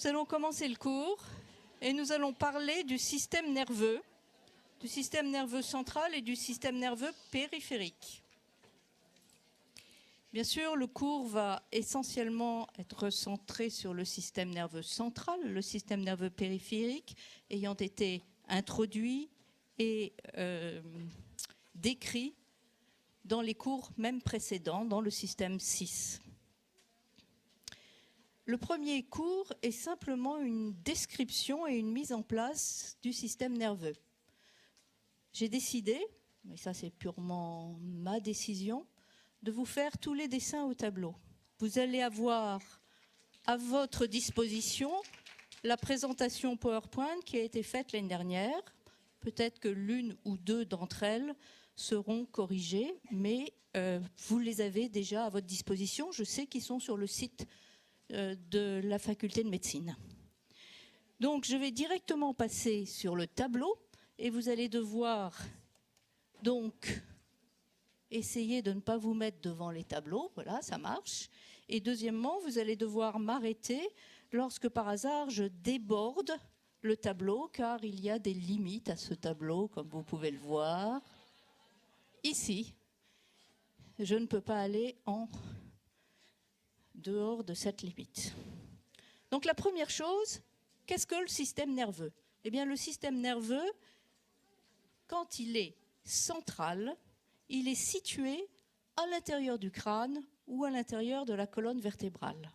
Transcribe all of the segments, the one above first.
Nous allons commencer le cours et nous allons parler du système nerveux central et du système nerveux périphérique. Bien sûr, le cours va essentiellement être centré sur le système nerveux central, le système nerveux périphérique ayant été introduit et décrit dans les cours même précédents, dans le système 6. Le premier cours est simplement une description et une mise en place du système nerveux. J'ai décidé, mais ça c'est purement ma décision, de vous faire tous les dessins au tableau. Vous allez avoir à votre disposition la présentation PowerPoint qui a été faite l'année dernière. Peut-être que l'une ou deux d'entre elles seront corrigées, mais vous les avez déjà à votre disposition. Je sais qu'ils sont sur le site de la faculté de médecine. Donc je vais directement passer sur le tableau et vous allez devoir donc essayer de ne pas vous mettre devant les tableaux, voilà, ça marche. Et deuxièmement, vous allez devoir m'arrêter lorsque par hasard je déborde le tableau, car il y a des limites à ce tableau, comme vous pouvez le voir. Ici, je ne peux pas aller en dehors de cette limite. Donc la première chose, qu'est-ce que le système nerveux? Eh bien, le système nerveux, quand il est central, il est situé à l'intérieur du crâne ou à l'intérieur de la colonne vertébrale.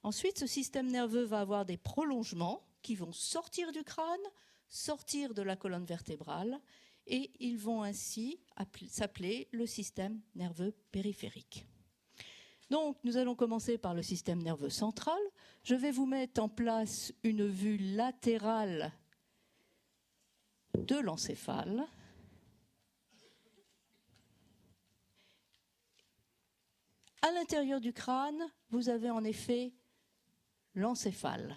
Ensuite, ce système nerveux va avoir des prolongements qui vont sortir du crâne, sortir de la colonne vertébrale, et ils vont ainsi s'appeler le système nerveux périphérique. Donc, nous allons commencer par le système nerveux central. Je vais vous mettre en place une vue latérale de l'encéphale. À l'intérieur du crâne, vous avez en effet l'encéphale.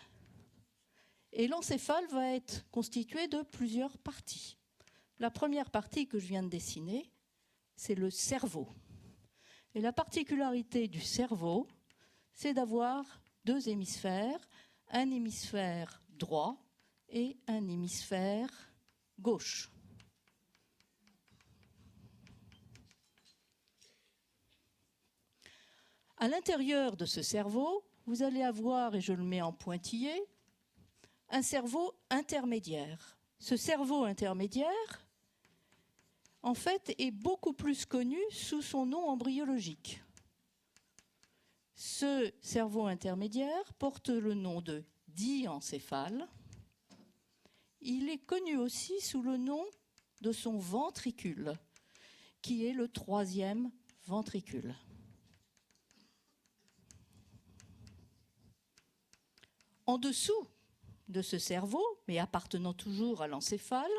Et l'encéphale va être constitué de plusieurs parties. La première partie que je viens de dessiner, c'est le cerveau. Et la particularité du cerveau, c'est d'avoir deux hémisphères, un hémisphère droit et un hémisphère gauche. À l'intérieur de ce cerveau, vous allez avoir, et je le mets en pointillé, un cerveau intermédiaire. Ce cerveau intermédiaire, en fait, est beaucoup plus connu sous son nom embryologique. Ce cerveau intermédiaire porte le nom de diencéphale. Il est connu aussi sous le nom de son ventricule, qui est le troisième ventricule. En dessous de ce cerveau, mais appartenant toujours à l'encéphale,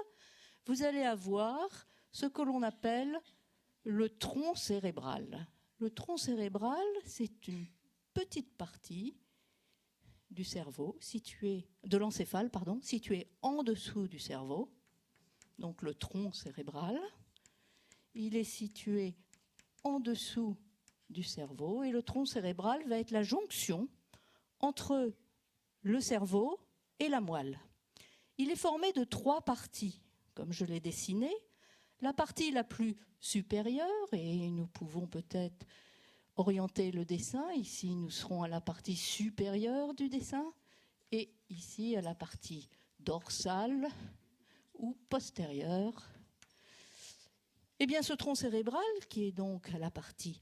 vous allez avoir ce que l'on appelle le tronc cérébral. Le tronc cérébral, c'est une petite partie du cerveau, de l'encéphale, située en dessous du cerveau, donc le tronc cérébral. Il est situé en dessous du cerveau et le tronc cérébral va être la jonction entre le cerveau et la moelle. Il est formé de trois parties, comme je l'ai dessiné. La partie la plus supérieure, et nous pouvons peut-être orienter le dessin, ici nous serons à la partie supérieure du dessin, et ici à la partie dorsale ou postérieure. Eh bien, ce tronc cérébral, qui est donc à la partie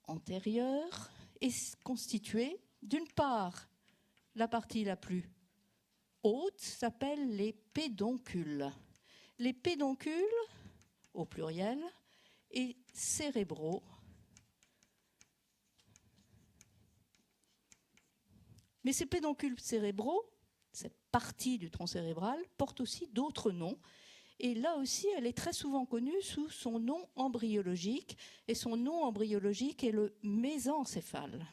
antérieure, est constitué d'une part. La partie la plus haute s'appelle les pédoncules. Les pédoncules, au pluriel, et cérébraux. Mais ces pédoncules cérébraux, cette partie du tronc cérébral, porte aussi d'autres noms. Et là aussi, elle est très souvent connue sous son nom embryologique. Et son nom embryologique est le mésencéphale.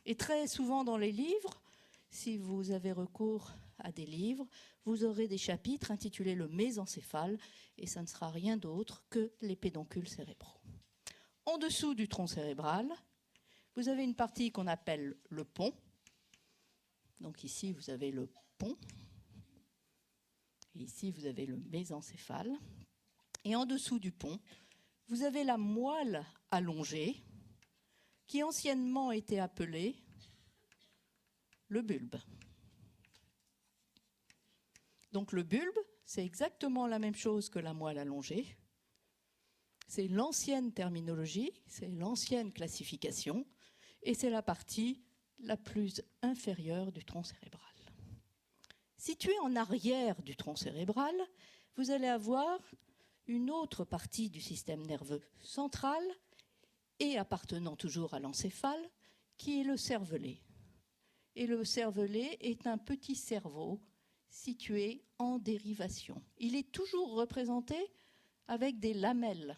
Et très souvent dans les livres, si vous avez recours à des livres, vous aurez des chapitres intitulés le mésencéphale, et ça ne sera rien d'autre que les pédoncules cérébraux. En dessous du tronc cérébral, Vous avez une partie qu'on appelle le pont. Donc ici, vous avez le pont. Et ici, vous avez le mésencéphale. Et en dessous du pont, vous avez la moelle allongée, qui anciennement était appelée le bulbe. Donc le bulbe, c'est exactement la même chose que la moelle allongée. C'est l'ancienne terminologie, c'est l'ancienne classification, et c'est la partie la plus inférieure du tronc cérébral. Situé en arrière du tronc cérébral, vous allez avoir une autre partie du système nerveux central et appartenant toujours à l'encéphale, qui est le cervelet. Et le cervelet est un petit cerveau situé en dérivation. Il est toujours représenté avec des lamelles,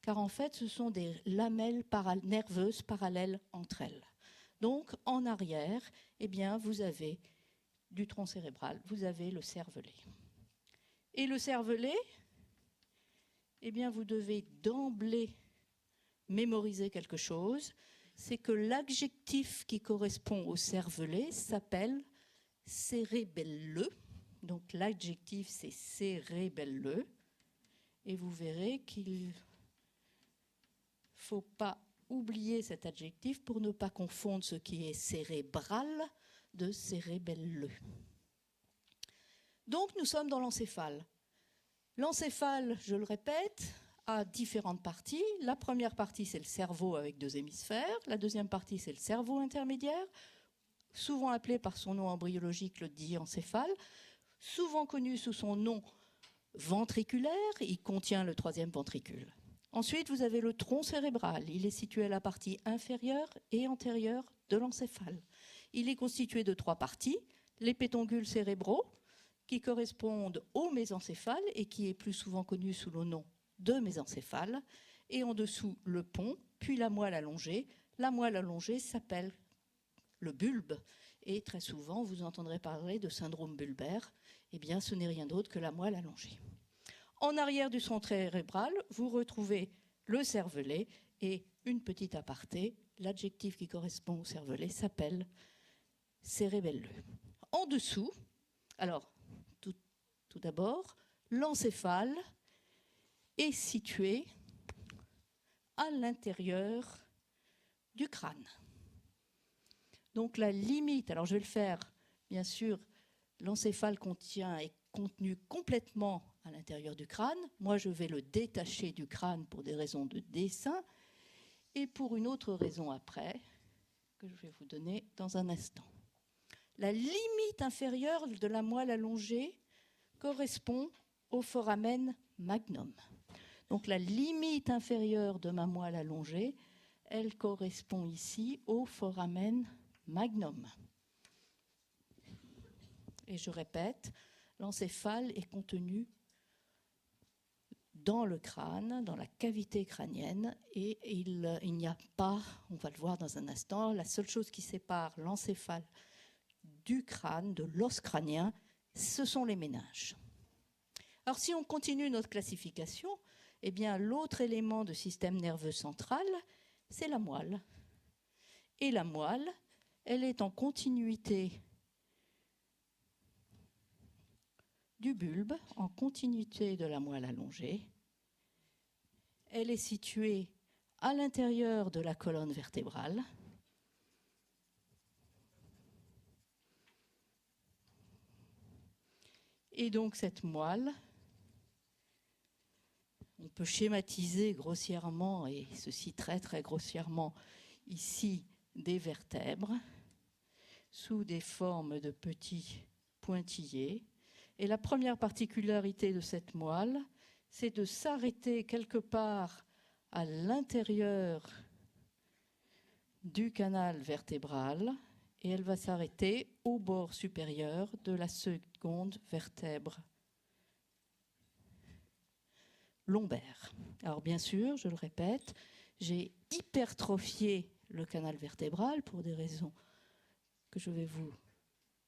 car en fait, ce sont des lamelles nerveuses parallèles entre elles. Donc, en arrière, eh bien, vous avez du tronc cérébral, vous avez le cervelet. Et le cervelet, eh bien, vous devez d'emblée mémoriser quelque chose, c'est que l'adjectif qui correspond au cervelet s'appelle cérébelleux. Donc l'adjectif, c'est cérébelleux. Et vous verrez qu'il ne faut pas oublier cet adjectif pour ne pas confondre ce qui est cérébral de cérébelleux. Donc nous sommes dans l'encéphale. L'encéphale, je le répète, a différentes parties. La première partie, c'est le cerveau avec 2 hémisphères. La deuxième partie, c'est le cerveau intermédiaire, souvent appelé par son nom embryologique le diencéphale, souvent connu sous son nom ventriculaire. Il contient le 3e ventricule. Ensuite, vous avez le tronc cérébral. Il est situé à la partie inférieure et antérieure de l'encéphale. Il est constitué de 3 parties. Les pétoncules cérébraux, qui correspondent au mésencéphale et qui est plus souvent connu sous le nom de mésencéphale, et en dessous le pont, puis la moelle allongée. La moelle allongée s'appelle le bulbe, et très souvent vous entendrez parler de syndrome bulbaire. Eh bien, ce n'est rien d'autre que la moelle allongée. En arrière du tronc cérébral, vous retrouvez le cervelet, et une petite aparté, l'adjectif qui correspond au cervelet s'appelle cérébelleux. En dessous, alors, tout d'abord, l'encéphale est situé à l'intérieur du crâne. Donc la limite, alors je vais le faire, bien sûr, l'encéphale est contenu complètement à l'intérieur du crâne. Moi, je vais le détacher du crâne pour des raisons de dessin et pour une autre raison après, que je vais vous donner dans un instant. La limite inférieure de la moelle allongée correspond au foramen magnum. Donc la limite inférieure de ma moelle allongée, elle correspond ici au foramen magnum. Et je répète, l'encéphale est contenu dans le crâne, dans la cavité crânienne, et il n'y a pas, on va le voir dans un instant, la seule chose qui sépare l'encéphale du crâne, de l'os crânien, ce sont les méninges. Alors si on continue notre classification, eh bien l'autre élément du système nerveux central, c'est la moelle. Et la moelle, elle est en continuité du bulbe, en continuité de la moelle allongée. Elle est située à l'intérieur de la colonne vertébrale. Et donc cette moelle, on peut schématiser grossièrement, et ceci très très grossièrement, ici des vertèbres sous des formes de petits pointillés. Et la première particularité de cette moelle, c'est de s'arrêter quelque part à l'intérieur du canal vertébral, et elle va s'arrêter au bord supérieur de la seconde vertèbre lombaire. Alors bien sûr, je le répète, j'ai hypertrophié le canal vertébral pour des raisons que je vais vous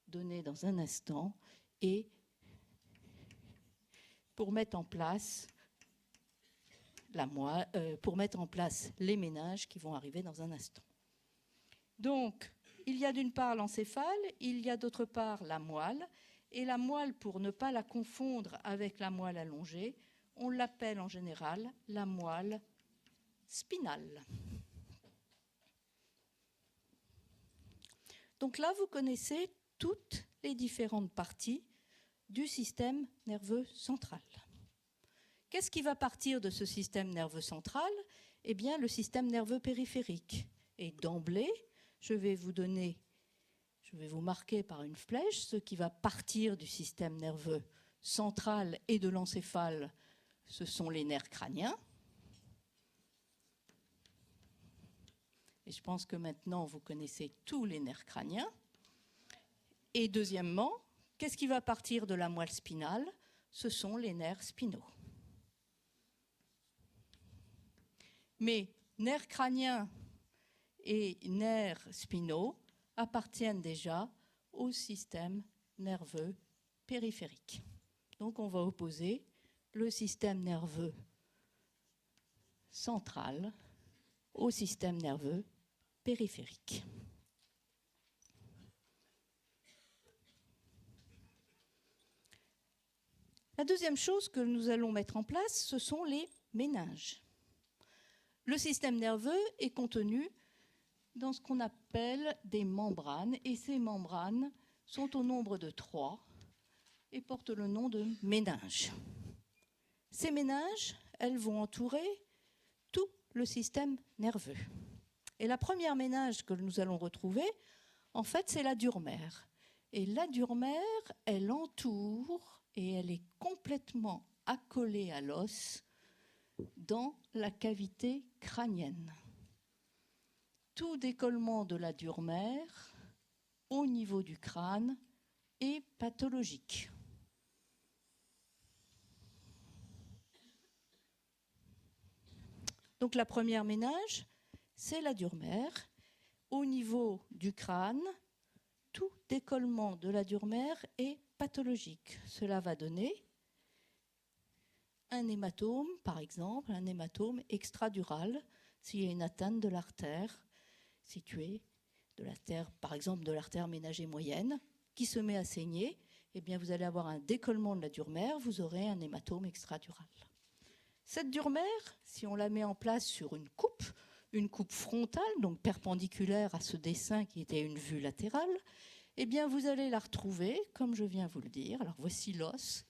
donner dans un instant, et pour mettre en place pour mettre en place les méninges qui vont arriver dans un instant. Donc, il y a d'une part l'encéphale, il y a d'autre part la moelle. Et la moelle, pour ne pas la confondre avec la moelle allongée, on l'appelle en général la moelle spinale. Donc là, vous connaissez toutes les différentes parties du système nerveux central. Qu'est-ce qui va partir de ce système nerveux central? Eh bien, le système nerveux périphérique. Et d'emblée, je vais vous marquer par une flèche ce qui va partir du système nerveux central et de l'encéphale. Ce sont les nerfs crâniens. Et je pense que maintenant, vous connaissez tous les nerfs crâniens. Et deuxièmement, qu'est-ce qui va partir de la moelle spinale? Ce sont les nerfs spinaux. Mais nerfs crâniens et nerfs spinaux appartiennent déjà au système nerveux périphérique. Donc on va opposer le système nerveux central au système nerveux périphérique. La deuxième chose que nous allons mettre en place, ce sont les méninges. Le système nerveux est contenu dans ce qu'on appelle des membranes, et ces membranes sont au nombre de 3 et portent le nom de méninges. Ces méninges, elles vont entourer tout le système nerveux. Et la première méninge que nous allons retrouver, en fait, c'est la durmère. Et la durmère, elle entoure et elle est complètement accolée à l'os dans la cavité crânienne. Tout décollement de la durmère au niveau du crâne est pathologique. Donc la première méninge, c'est la durmère. Au niveau du crâne, tout décollement de la durmère est pathologique. Cela va donner un hématome, par exemple, un hématome extradural, s'il y a une atteinte de l'artère située, par exemple de l'artère ménagée moyenne, qui se met à saigner, eh bien vous allez avoir un décollement de la durmère, vous aurez un hématome extradural. Cette durmère, si on la met en place sur une coupe frontale, donc perpendiculaire à ce dessin qui était une vue latérale, eh bien vous allez la retrouver, comme je viens vous le dire. Alors voici l'os.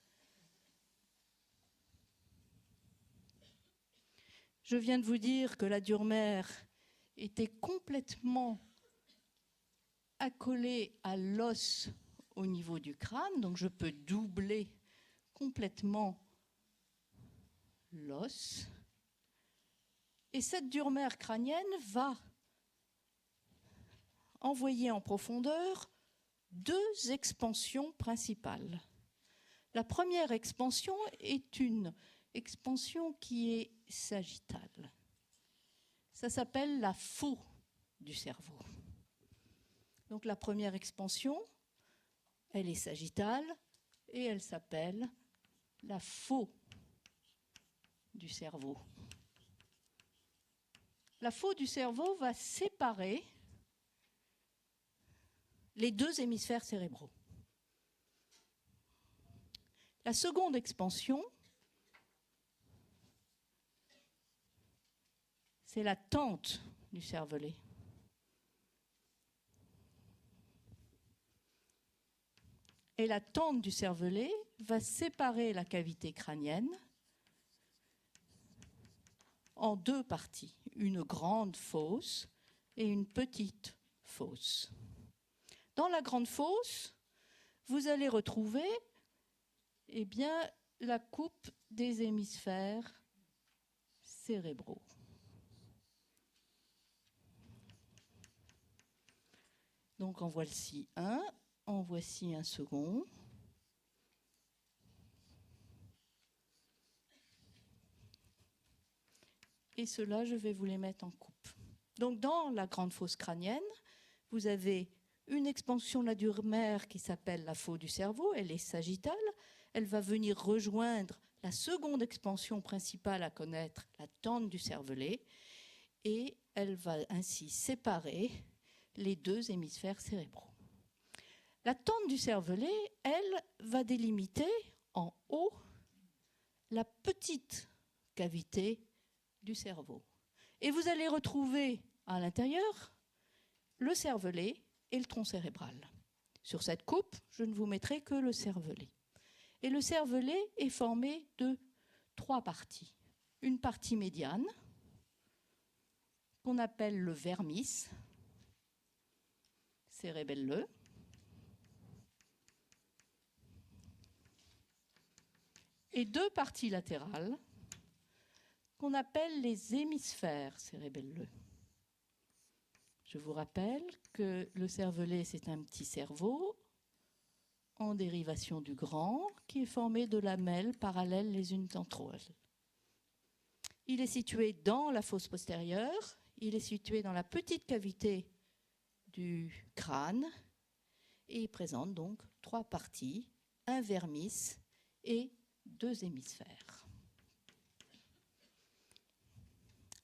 Je viens de vous dire que la durmère était complètement accolée à l'os au niveau du crâne, donc je peux doubler complètement l'os. Et cette durmère crânienne va envoyer en profondeur 2 expansions principales. La première expansion est une expansion qui est sagittale. Ça s'appelle la faux du cerveau. Donc la première expansion, elle est sagittale et elle s'appelle la faux du cerveau. La faux du cerveau va séparer les 2 hémisphères cérébraux. La seconde expansion, c'est la tente du cervelet. Et la tente du cervelet va séparer la cavité crânienne en 2 parties, une grande fosse et une petite fosse. Dans la grande fosse, vous allez retrouver la coupe des hémisphères cérébraux. Donc en voici un, en voici un second. Et ceux-là, je vais vous les mettre en coupe. Donc dans la grande fosse crânienne, vous avez une expansion de la durmère qui s'appelle la faux du cerveau, elle est sagittale, elle va venir rejoindre la seconde expansion principale à connaître, la tente du cervelet, et elle va ainsi séparer les deux hémisphères cérébraux. La tente du cervelet, elle, va délimiter en haut la petite cavité du cerveau. Et vous allez retrouver à l'intérieur le cervelet et le tronc cérébral. Sur cette coupe, je ne vous mettrai que le cervelet. Et le cervelet est formé de 3 parties. Une partie médiane, qu'on appelle le vermis cérébelleux, et 2 parties latérales, qu'on appelle les hémisphères cérébelleux. Je vous rappelle que le cervelet, c'est un petit cerveau en dérivation du grand, qui est formé de lamelles parallèles les unes entre elles. Il est situé dans la fosse postérieure, il est situé dans la petite cavité du crâne, et il présente donc 3 parties, un vermis et 2 hémisphères.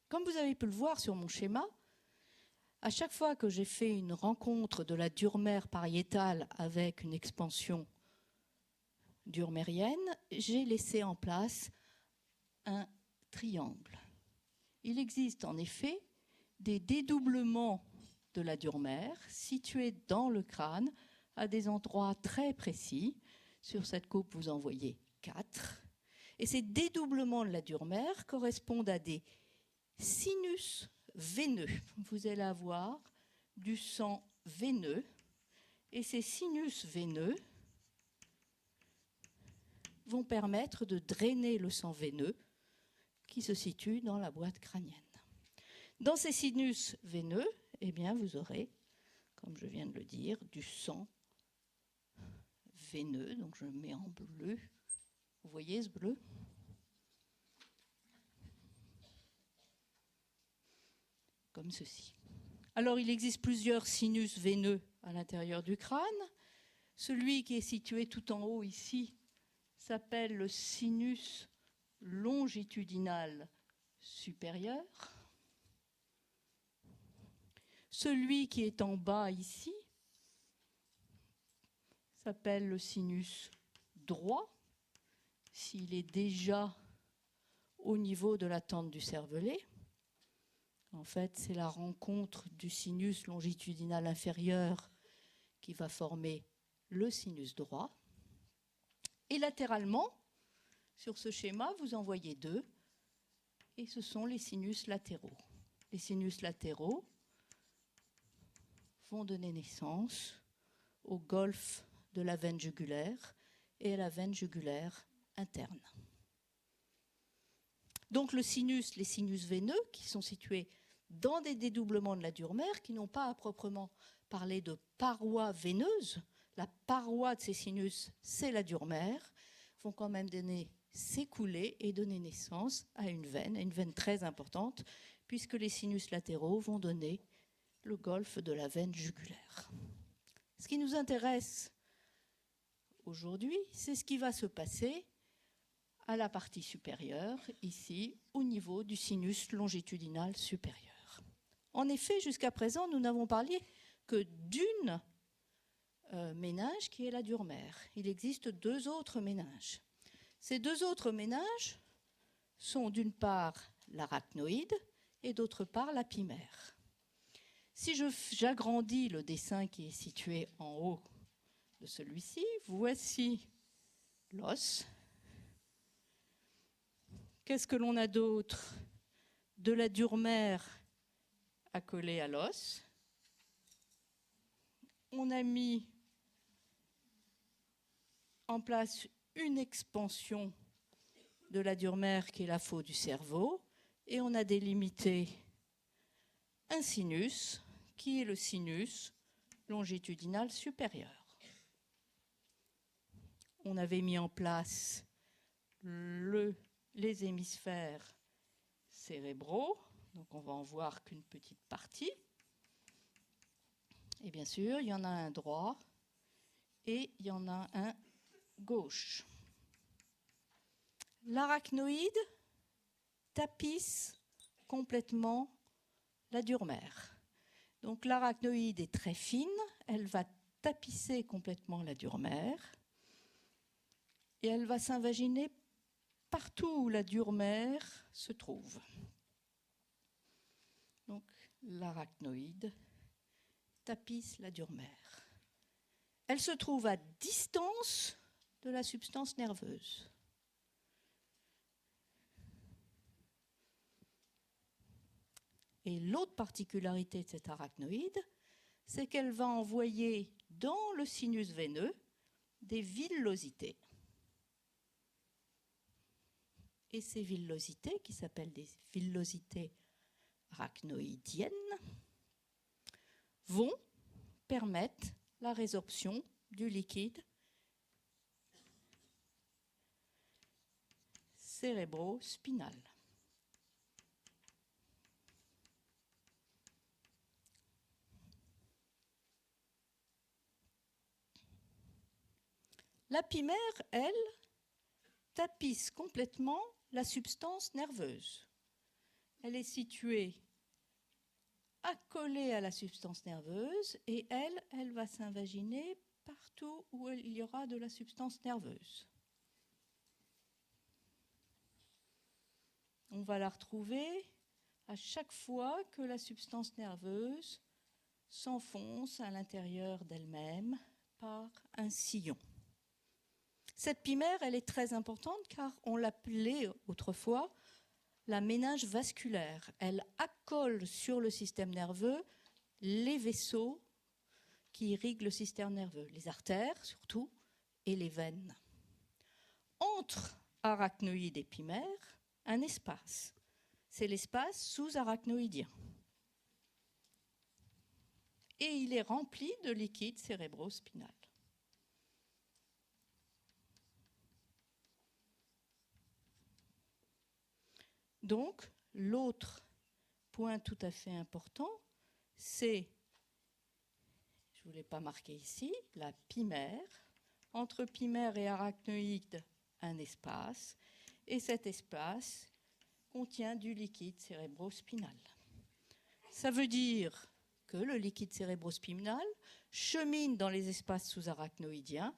Comme vous avez pu le voir sur mon schéma, à chaque fois que j'ai fait une rencontre de la dure-mère pariétale avec une expansion dure-mérienne, j'ai laissé en place un triangle. Il existe en effet des dédoublements de la dure-mère situés dans le crâne à des endroits très précis. Sur cette coupe, vous en voyez 4. Et ces dédoublements de la dure-mère correspondent à des sinus veineux. Vous allez avoir du sang veineux, et ces sinus veineux vont permettre de drainer le sang veineux qui se situe dans la boîte crânienne. Dans ces sinus veineux, eh bien, vous aurez, comme je viens de le dire, du sang veineux. Donc je mets en bleu. Vous voyez ce bleu ? Comme ceci. Alors, il existe plusieurs sinus veineux à l'intérieur du crâne. Celui qui est situé tout en haut ici s'appelle le sinus longitudinal supérieur. Celui qui est en bas ici s'appelle le sinus droit, s'il est déjà au niveau de la tente du cervelet. En fait, c'est la rencontre du sinus longitudinal inférieur qui va former le sinus droit. Et latéralement, sur ce schéma, vous en voyez 2, et ce sont les sinus latéraux. Les sinus latéraux vont donner naissance au golfe de la veine jugulaire et à la veine jugulaire interne. Donc les sinus veineux qui sont situés dans des dédoublements de la dure-mère, qui n'ont pas à proprement parler de parois veineuses, la paroi de ces sinus, c'est la dure-mère, vont quand même s'écouler et donner naissance à une veine très importante, puisque les sinus latéraux vont donner le golfe de la veine jugulaire. Ce qui nous intéresse aujourd'hui, c'est ce qui va se passer à la partie supérieure, ici, au niveau du sinus longitudinal supérieur. En effet, jusqu'à présent, nous n'avons parlé que d'une méninge qui est la dure-mère. Il existe 2 autres méninges. Ces 2 autres méninges sont d'une part l'arachnoïde et d'autre part l'apimère. Si j'agrandis le dessin qui est situé en haut de celui-ci, voici l'os. Qu'est-ce que l'on a d'autre ? De la dure-mère accolée à l'os. On a mis en place une expansion de la dure-mère qui est la faux du cerveau, et on a délimité un sinus qui est le sinus longitudinal supérieur. On avait mis en place les hémisphères cérébraux, donc on va en voir qu'une petite partie. Et bien sûr, il y en a un droit et il y en a un gauche. L'arachnoïde tapisse complètement la dure-mère. Donc l'arachnoïde est très fine, elle va tapisser complètement la dure mère et elle va s'invaginer partout où la dure mère se trouve. Donc l'arachnoïde tapisse la dure mère. Elle se trouve à distance de la substance nerveuse. Et l'autre particularité de cette arachnoïde, c'est qu'elle va envoyer dans le sinus veineux des villosités. Et ces villosités, qui s'appellent des villosités arachnoïdiennes, vont permettre la résorption du liquide cérébro-spinal. La pimère, elle, tapisse complètement la substance nerveuse. Elle est située accolée à la substance nerveuse et elle va s'invaginer partout où il y aura de la substance nerveuse. On va la retrouver à chaque fois que la substance nerveuse s'enfonce à l'intérieur d'elle-même par un sillon. Cette pimère, elle est très importante car on l'appelait autrefois la méninge vasculaire. Elle accole sur le système nerveux les vaisseaux qui irriguent le système nerveux, les artères surtout et les veines. Entre arachnoïde et pimère, un espace. C'est l'espace sous-arachnoïdien. Et il est rempli de liquide cérébro-spinal. Donc, l'autre point tout à fait important, c'est, je ne vous l'ai pas marqué ici, la pimère. Entre pimère et arachnoïde, un espace. Et cet espace contient du liquide cérébro-spinal. Ça veut dire que le liquide cérébro-spinal chemine dans les espaces sous-arachnoïdiens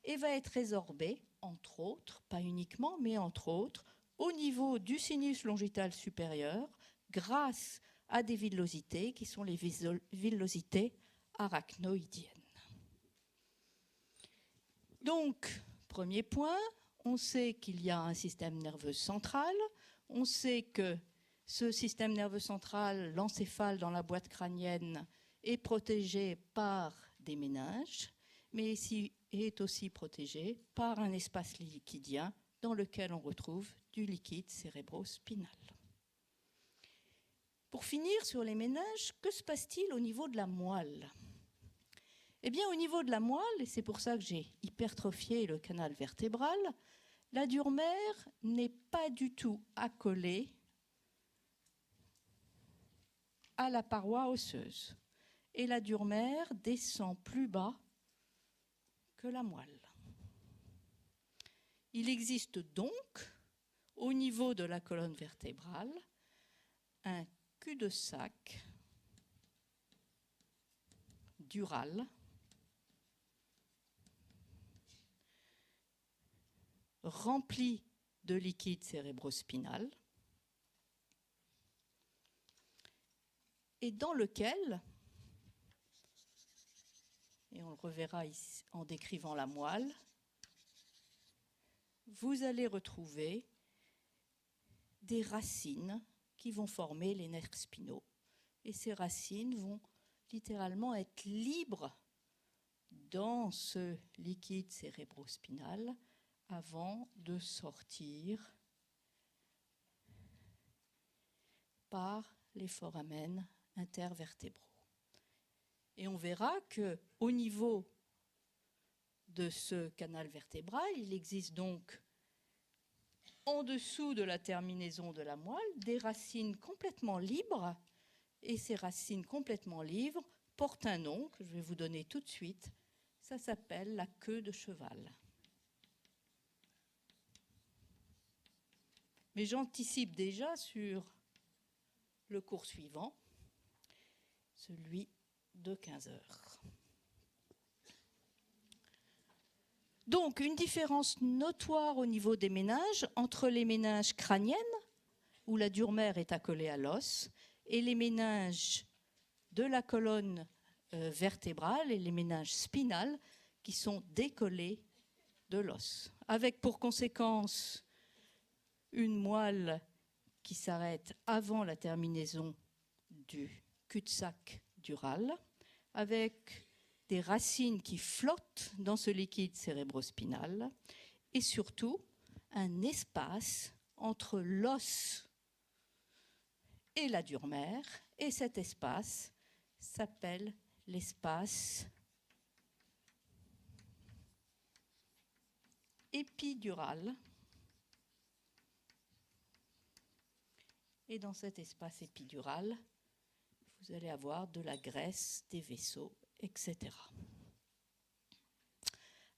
et va être résorbé, entre autres, pas uniquement, mais entre autres, au niveau du sinus longital supérieur, grâce à des villosités qui sont les villosités arachnoïdiennes. Donc, premier point, on sait qu'il y a un système nerveux central, on sait que ce système nerveux central, l'encéphale dans la boîte crânienne, est protégé par des méninges, mais ici est aussi protégé par un espace liquidien dans lequel on retrouve du liquide cérébro-spinal. Pour finir sur les méninges, que se passe-t-il au niveau de la moelle ? Eh bien, au niveau de la moelle, et c'est pour ça que j'ai hypertrophié le canal vertébral, la dure mère n'est pas du tout accolée à la paroi osseuse. Et la dure mère descend plus bas que la moelle. Il existe donc, au niveau de la colonne vertébrale, un cul-de-sac dural rempli de liquide cérébrospinal et dans lequel, et on le reverra ici en décrivant la moelle, vous allez retrouver des racines qui vont former les nerfs spinaux. Et ces racines vont littéralement être libres dans ce liquide cérébrospinal avant de sortir par les foramen intervertébraux. Et on verra qu'au niveau de ce canal vertébral, il existe donc en dessous de la terminaison de la moelle des racines complètement libres. Et ces racines complètement libres portent un nom que je vais vous donner tout de suite. Ça s'appelle la queue de cheval. Mais j'anticipe déjà sur le cours suivant. celui de 15 heures. Donc, une différence notoire au niveau des méninges entre les méninges crâniennes, où la dure mère est accolée à l'os, et les méninges de la colonne vertébrale et les méninges spinales qui sont décollés de l'os, avec pour conséquence une moelle qui s'arrête avant la terminaison du cul-de-sac dural, avec des racines qui flottent dans ce liquide cérébrospinal et surtout un espace entre l'os et la dure mère, et cet espace s'appelle l'espace épidural. Et dans cet espace épidural, vous allez avoir de la graisse, des vaisseaux, etc.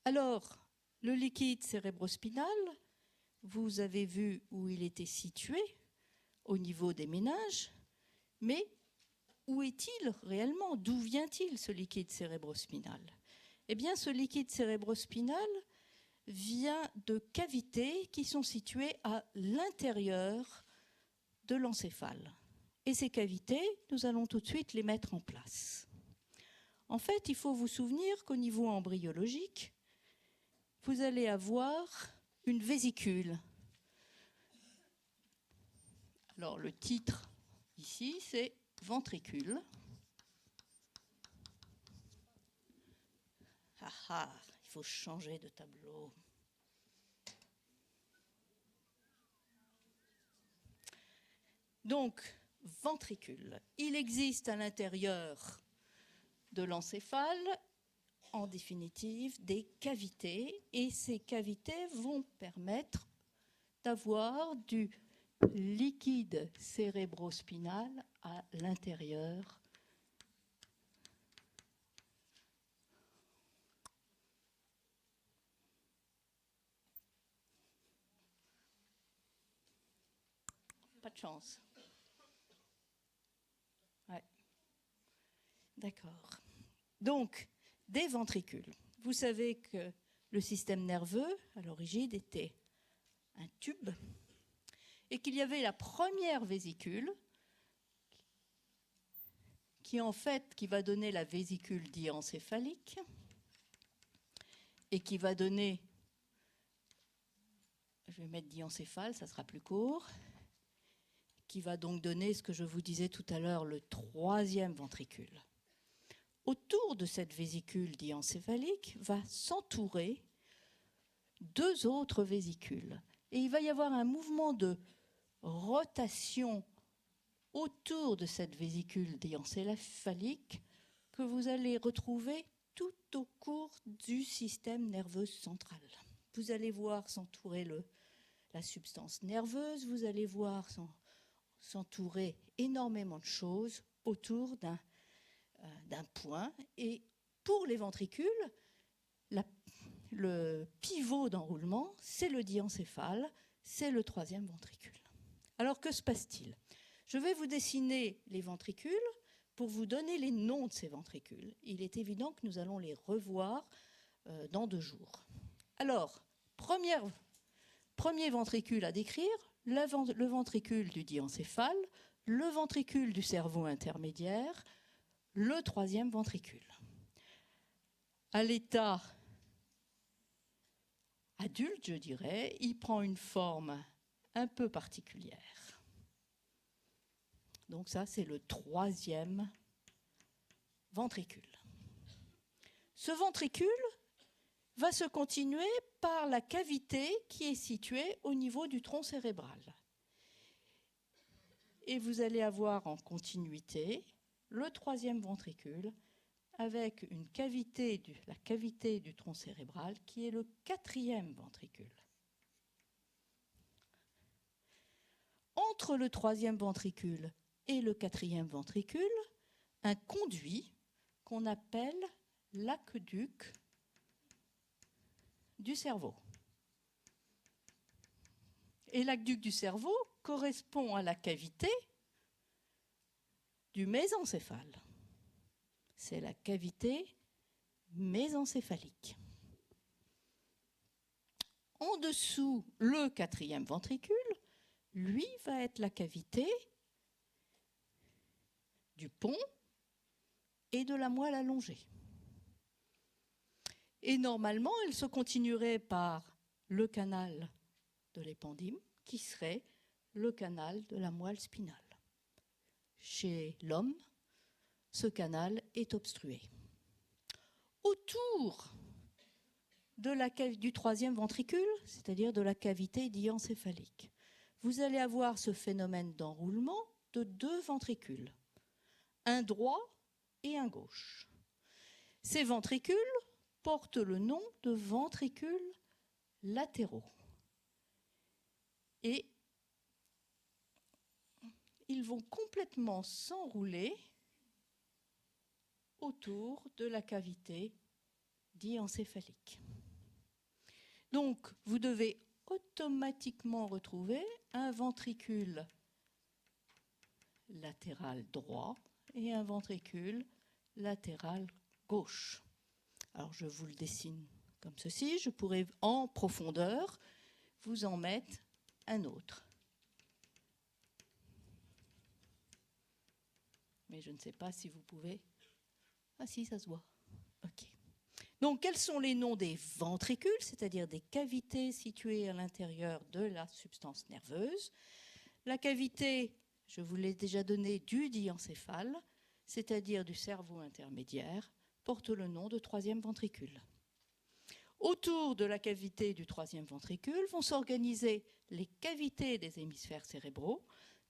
Alors, le liquide cérébrospinal, vous avez vu où il était situé, au niveau des méninges, mais où est-il réellement? D'où vient-il ce liquide cérébrospinal? Eh bien, ce liquide cérébrospinal vient de cavités qui sont situées à l'intérieur de l'encéphale. Et ces cavités, nous allons tout de suite les mettre en place. En fait, il faut vous souvenir qu'au niveau embryologique, vous allez avoir une vésicule. Alors, le titre ici, c'est ventricule. Ah ah, il faut changer de tableau. Donc, ventricule. Il existe à l'intérieur de l'encéphale, en définitive, des cavités, et ces cavités vont permettre d'avoir du liquide cérébrospinal à l'intérieur . Pas de chance. Ouais. D'accord. Donc, des ventricules. Vous savez que le système nerveux, à l'origine, était un tube et qu'il y avait la première vésicule qui va donner la vésicule diencéphalique et qui va donner, je vais mettre diencéphale, ça sera plus court, qui va donc donner ce que je vous disais tout à l'heure, le troisième ventricule. Autour de cette vésicule diencéphalique va s'entourer deux autres vésicules. Et il va y avoir un mouvement de rotation autour de cette vésicule diencéphalique que vous allez retrouver tout au cours du système nerveux central. Vous allez voir s'entourer la substance nerveuse, vous allez voir s'entourer énormément de choses autour d'un point. Et pour les ventricules, le pivot d'enroulement, c'est le diencéphale, c'est le troisième ventricule. Alors que se passe-t-il? Je vais vous dessiner les ventricules pour vous donner les noms de ces ventricules. Il est évident que nous allons les revoir dans 2 jours. Alors, premier ventricule à décrire, le ventricule du diencéphale, le ventricule du cerveau intermédiaire, le troisième ventricule. À l'état adulte, je dirais, il prend une forme un peu particulière. Donc ça, c'est le troisième ventricule. Ce ventricule va se continuer par la cavité qui est située au niveau du tronc cérébral. Et vous allez avoir en continuité le troisième ventricule avec la cavité du tronc cérébral qui est le quatrième ventricule. Entre le troisième ventricule et le quatrième ventricule, un conduit qu'on appelle l'aqueduc du cerveau. Et l'aqueduc du cerveau correspond à la cavité du mésencéphale. c'est la cavité mésencéphalique. En dessous, le quatrième ventricule, lui, va être la cavité du pont et de la moelle allongée. Et normalement, elle se continuerait par le canal de l'épendyle, qui serait le canal de la moelle spinale. Chez l'homme, ce canal est obstrué. Autour du troisième ventricule, c'est-à-dire de la cavité diencéphalique, vous allez avoir ce phénomène d'enroulement de deux ventricules, un droit et un gauche. Ces ventricules portent le nom de ventricules latéraux. Et ils vont complètement s'enrouler autour de la cavité diencéphalique. Donc, vous devez automatiquement retrouver un ventricule latéral droit et un ventricule latéral gauche. Alors, je vous le dessine comme ceci. Je pourrais, en profondeur, vous en mettre un autre. Mais je ne sais pas si vous pouvez... Ah si, ça se voit. OK. Donc, quels sont les noms des ventricules, c'est-à-dire des cavités situées à l'intérieur de la substance nerveuse? La cavité, je vous l'ai déjà donné, du diencéphale, c'est-à-dire du cerveau intermédiaire, porte le nom de troisième ventricule. Autour de la cavité du troisième ventricule vont s'organiser les cavités des hémisphères cérébraux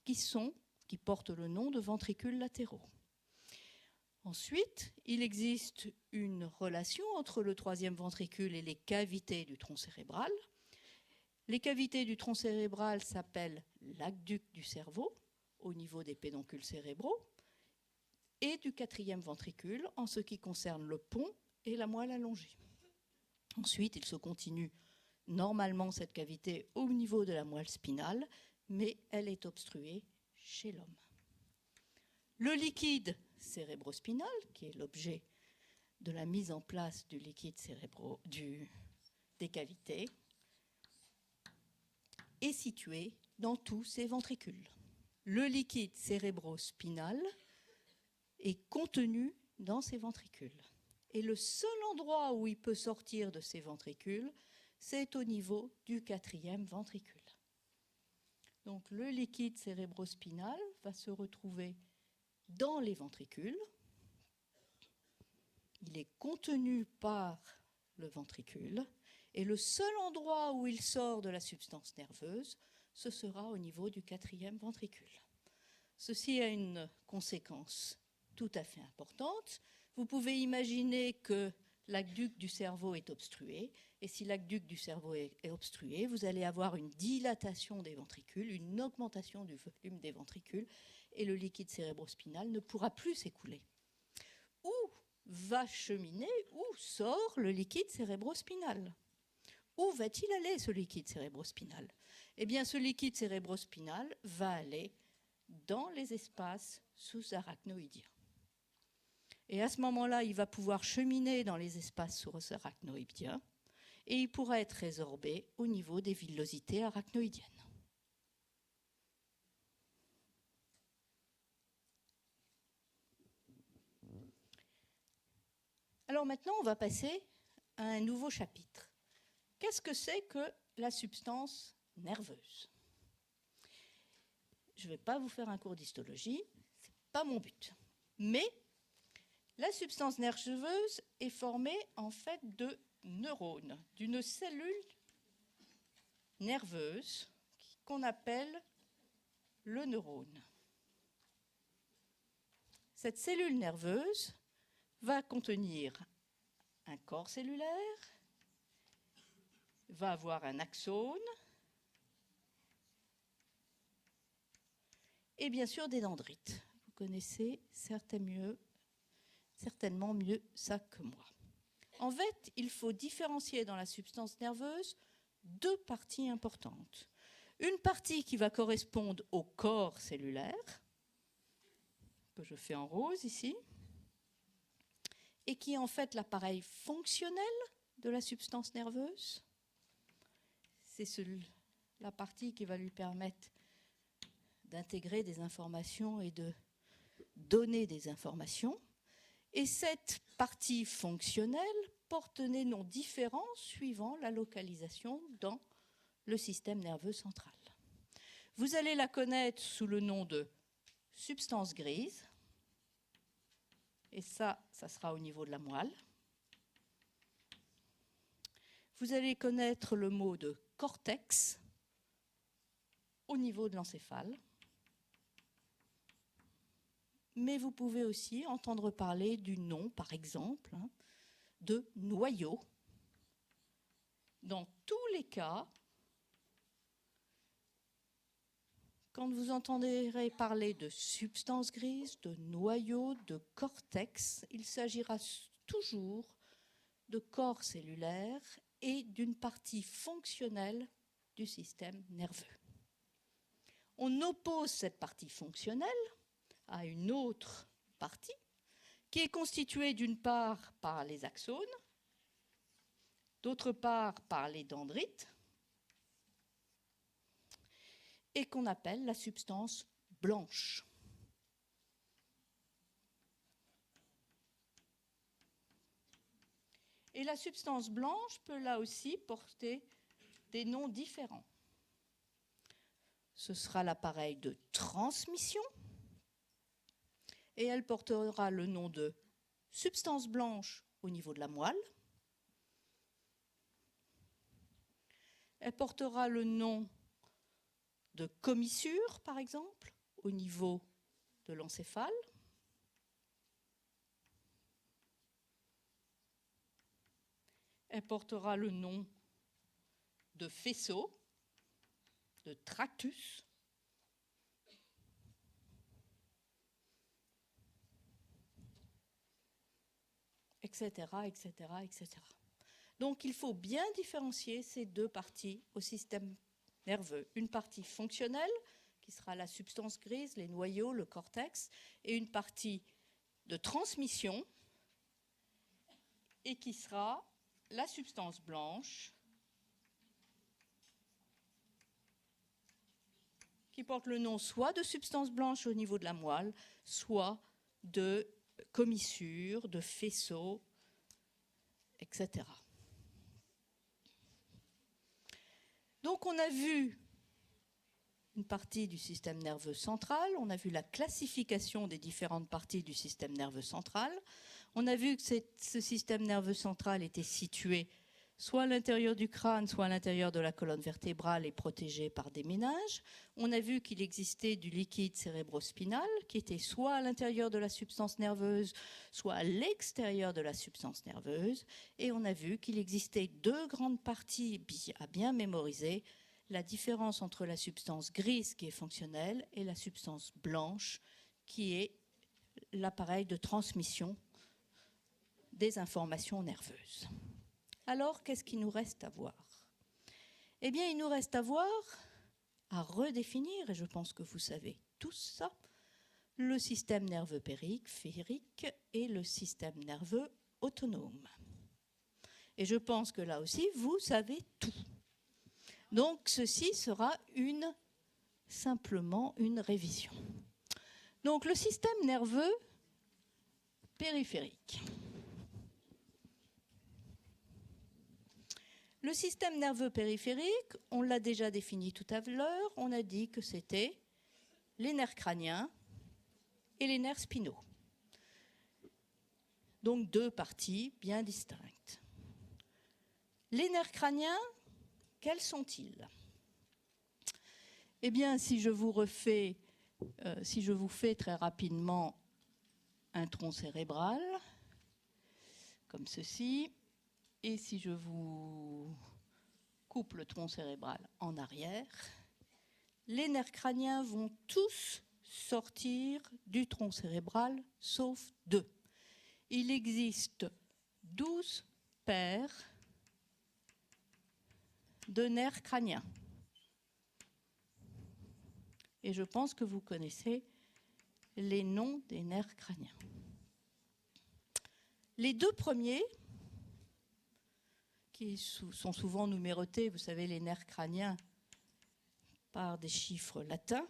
qui portent le nom de ventricules latéraux. Ensuite, il existe une relation entre le troisième ventricule et les cavités du tronc cérébral. Les cavités du tronc cérébral s'appellent l'aqueduc du cerveau, au niveau des pédoncules cérébraux, et du quatrième ventricule, en ce qui concerne le pont et la moelle allongée. Ensuite, il se continue normalement cette cavité au niveau de la moelle spinale, mais elle est obstruée chez l'homme. Le liquide cérébrospinal, qui est l'objet de la mise en place du liquide des cavités, est situé dans tous ces ventricules. Le liquide cérébrospinal est contenu dans ces ventricules. Et le seul endroit où il peut sortir de ces ventricules, c'est au niveau du quatrième ventricule. Donc le liquide cérébrospinal va se retrouver dans les ventricules. Il est contenu par le ventricule. Et le seul endroit où il sort de la substance nerveuse, ce sera au niveau du quatrième ventricule. Ceci a une conséquence tout à fait importante. Vous pouvez imaginer que l'aqueduc du cerveau est obstrué, et si l'aqueduc du cerveau est obstrué, vous allez avoir une dilatation des ventricules, une augmentation du volume des ventricules, et le liquide cérébrospinal ne pourra plus s'écouler. Où va cheminer, où sort le liquide cérébrospinal? Où va-t-il aller, ce liquide cérébrospinal? Eh bien, ce liquide cérébrospinal va aller dans les espaces sous-arachnoïdiens. Et à ce moment-là, il va pouvoir cheminer dans les espaces sous-arachnoïdiens et il pourra être résorbé au niveau des villosités arachnoïdiennes. Alors maintenant, on va passer à un nouveau chapitre. Qu'est-ce que c'est que la substance nerveuse? Je ne vais pas vous faire un cours d'histologie, ce n'est pas mon but. Mais la substance nerveuse est formée en fait de neurones, d'une cellule nerveuse qu'on appelle le neurone. Cette cellule nerveuse va contenir un corps cellulaire, va avoir un axone et bien sûr des dendrites. Vous connaissez certainement mieux ça que moi. En fait, il faut différencier dans la substance nerveuse deux parties importantes. Une partie qui va correspondre au corps cellulaire, que je fais en rose ici, et qui est en fait l'appareil fonctionnel de la substance nerveuse. C'est la partie qui va lui permettre d'intégrer des informations et de donner des informations. Et cette partie fonctionnelle porte des noms différents suivant la localisation dans le système nerveux central. Vous allez la connaître sous le nom de substance grise, et ça sera au niveau de la moelle. Vous allez connaître le mot de cortex au niveau de l'encéphale. Mais vous pouvez aussi entendre parler du nom, par exemple, de noyau. Dans tous les cas, quand vous entendrez parler de substance grise, de noyau, de cortex, il s'agira toujours de corps cellulaire et d'une partie fonctionnelle du système nerveux. On oppose cette partie fonctionnelle à une autre partie qui est constituée d'une part par les axones, d'autre part par les dendrites, et qu'on appelle la substance blanche. Et la substance blanche peut là aussi porter des noms différents. Ce sera l'appareil de transmission, et elle portera le nom de substance blanche au niveau de la moelle. Elle portera le nom de commissure, par exemple, au niveau de l'encéphale. Elle portera le nom de faisceau, de tractus. Etc., etc., etc. Donc il faut bien différencier ces deux parties au système nerveux. Une partie fonctionnelle, qui sera la substance grise, les noyaux, le cortex, et une partie de transmission, et qui sera la substance blanche, qui porte le nom soit de substance blanche au niveau de la moelle, soit de commissure, de faisceau, etc. Donc on a vu une partie du système nerveux central, on a vu la classification des différentes parties du système nerveux central, on a vu que ce système nerveux central était situé soit à l'intérieur du crâne, soit à l'intérieur de la colonne vertébrale et protégé par des méninges. On a vu qu'il existait du liquide cérébrospinal qui était soit à l'intérieur de la substance nerveuse, soit à l'extérieur de la substance nerveuse. Et on a vu qu'il existait deux grandes parties à bien mémoriser, la différence entre la substance grise qui est fonctionnelle et la substance blanche qui est l'appareil de transmission des informations nerveuses. Alors, qu'est-ce qu'il nous reste à voir? Eh bien, il nous reste à voir, à redéfinir, et je pense que vous savez tous ça, le système nerveux périphérique et le système nerveux autonome. Et je pense que là aussi, vous savez tout. Donc, ceci sera simplement une révision. Donc, le système nerveux périphérique. Le système nerveux périphérique, on l'a déjà défini tout à l'heure, on a dit que c'était les nerfs crâniens et les nerfs spinaux. Donc deux parties bien distinctes. Les nerfs crâniens, quels sont-ils? Eh bien, si je vous fais très rapidement un tronc cérébral, comme ceci, et si je vous coupe le tronc cérébral en arrière, les nerfs crâniens vont tous sortir du tronc cérébral, sauf deux. Il existe 12 paires de nerfs crâniens. Et je pense que vous connaissez les noms des nerfs crâniens. Les deux premiers, qui sont souvent numérotés, vous savez, les nerfs crâniens, par des chiffres latins.